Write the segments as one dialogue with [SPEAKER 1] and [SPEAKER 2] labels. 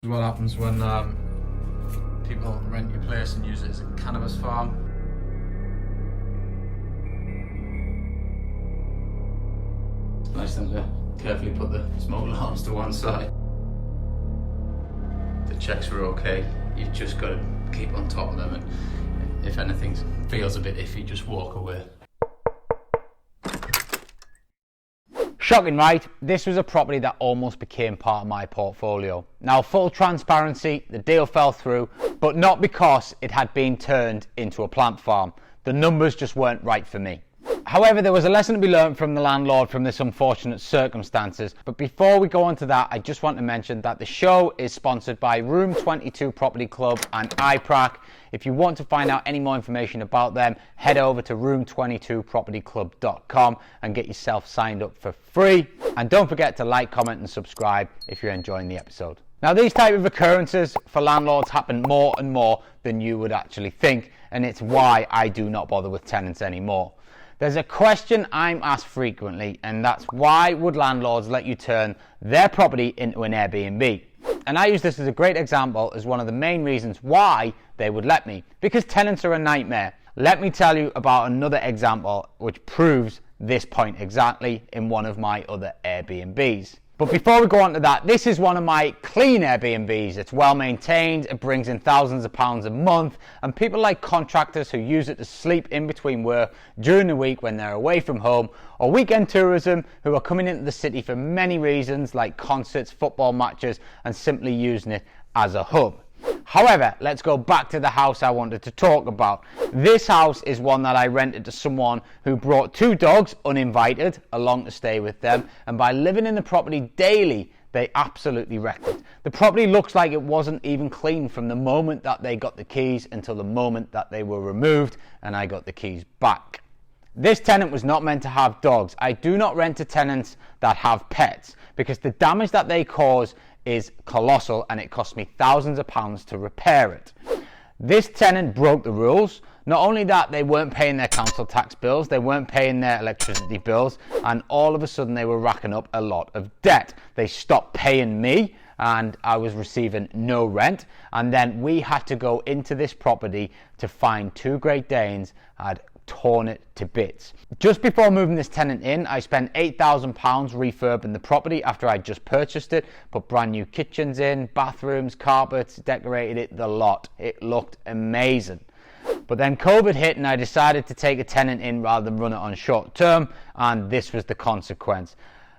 [SPEAKER 1] What happens when people rent your place and use it as a cannabis farm? It's nice them to carefully put the smoke alarms to one side. The checks were okay. You've just got to keep on top of them, and if anything feels a bit iffy, just walk away.
[SPEAKER 2] Shocking, right? This was a property that almost became part of my portfolio. Now, full transparency, the deal fell through, but not because it had been turned into a plant farm. The numbers just weren't right for me. However, there was a lesson to be learned from the landlord from this unfortunate circumstances. But before we go on to that, I just want to mention that the show is sponsored by Room 22 Property Club and iPrac. If you want to find out any more information about them, head over to room22propertyclub.com and get yourself signed up for free. And don't forget to like, comment and subscribe if you're enjoying the episode. Now, these type of occurrences for landlords happen more and more than you would actually think, and it's why I do not bother with tenants anymore. There's a question I'm asked frequently, and that's why would landlords let you turn their property into an Airbnb? And I use this as a great example as one of the main reasons why they would let me, because tenants are a nightmare. Let me tell you about another example which proves this point exactly in one of my other Airbnbs. But before we go on to that, this is one of my clean Airbnbs. It's well maintained, it brings in thousands of pounds a month, and people like contractors who use it to sleep in between work during the week when they're away from home, or weekend tourism who are coming into the city for many reasons like concerts, football matches, and simply using it as a hub. However, let's go back to the house I wanted to talk about. This house is one that I rented to someone who brought 2 dogs uninvited along to stay with them, and by living in the property daily, they absolutely wrecked it. The property looks like it wasn't even clean from the moment that they got the keys until the moment that they were removed and I got the keys back. This tenant was not meant to have dogs. I do not rent to tenants that have pets because the damage that they cause is colossal and it cost me thousands of pounds to repair it. This tenant broke the rules. Not only that, they weren't paying their council tax bills, they weren't paying their electricity bills, and all of a sudden they were racking up a lot of debt. They stopped paying me and I was receiving no rent, and then we had to go into this property to find 2 Great Danes had torn it to bits. Just before moving this tenant in, I spent £8,000 refurbing the property after I just purchased it, put brand new kitchens in, bathrooms, carpets, decorated it, the lot. It looked amazing. But then COVID hit and I decided to take a tenant in rather than run it on short term, and this was the consequence.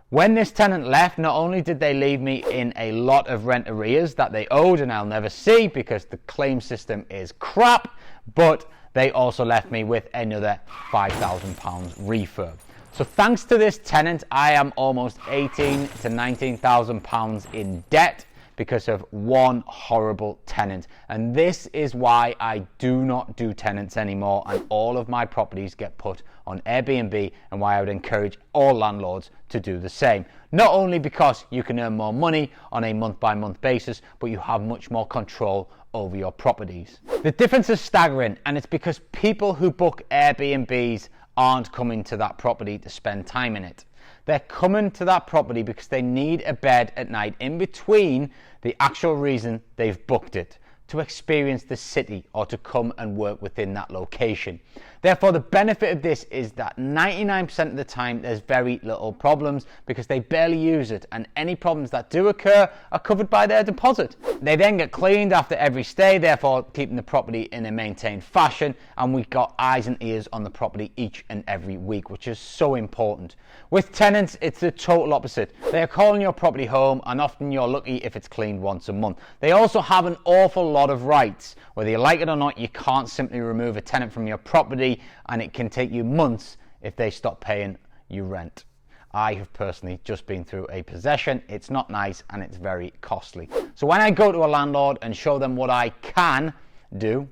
[SPEAKER 2] When this tenant left, not only did they leave me in a lot of rent arrears that they owed and I'll never see because the claim system is crap, but they also left me with another £5,000 refurb. So thanks to this tenant, I am almost £18,000 to £19,000 in debt because of one horrible tenant. And this is why I do not do tenants anymore, and all of my properties get put on Airbnb, and why I would encourage all landlords to do the same. Not only because you can earn more money on a month-by-month basis, but you have much more control over your properties. The difference is staggering, and it's because people who book Airbnbs aren't coming to that property to spend time in it. They're coming to that property because they need a bed at night in between the actual reason they've booked it, to experience the city or to come and work within that location. Therefore, the benefit of this is that 99% of the time there's very little problems because they barely use it, and any problems that do occur are covered by their deposit. They then get cleaned after every stay, therefore keeping the property in a maintained fashion, and we've got eyes and ears on the property each and every week, which is so important. With tenants, it's the total opposite. They are calling your property home, and often you're lucky if it's cleaned once a month. They also have an awful lot of rights. Whether you like it or not, you can't simply remove a tenant from your property, and it can take you months if they stop paying you rent. I have personally just been through a possession. It's not nice and it's very costly. So when I go to a landlord and show them what I can do,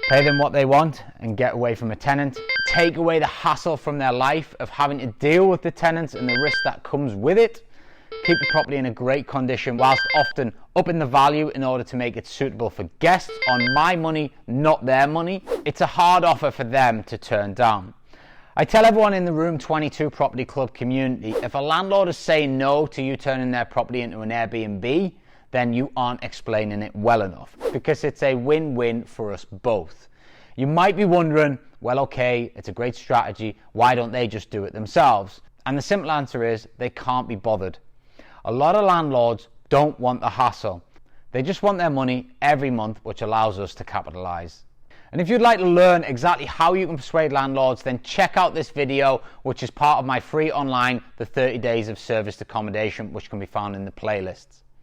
[SPEAKER 2] pay them what they want and get away from a tenant, take away the hassle from their life of having to deal with the tenants and the risk that comes with it, keep the property in a great condition whilst often upping the value in order to make it suitable for guests on my money, not their money, it's a hard offer for them to turn down. I tell everyone in the Room 22 Property Club community, if a landlord is saying no to you turning their property into an Airbnb, then you aren't explaining it well enough, because it's a win-win for us both. You might be wondering, well, okay, it's a great strategy, why don't they just do it themselves? And the simple answer is they can't be bothered. A lot of landlords don't want the hassle. They just want their money every month, which allows us to capitalize. And if you'd like to learn exactly how you can persuade landlords, then check out this video, which is part of my free online, the 30 Days of Serviced Accommodation, which can be found in the playlists.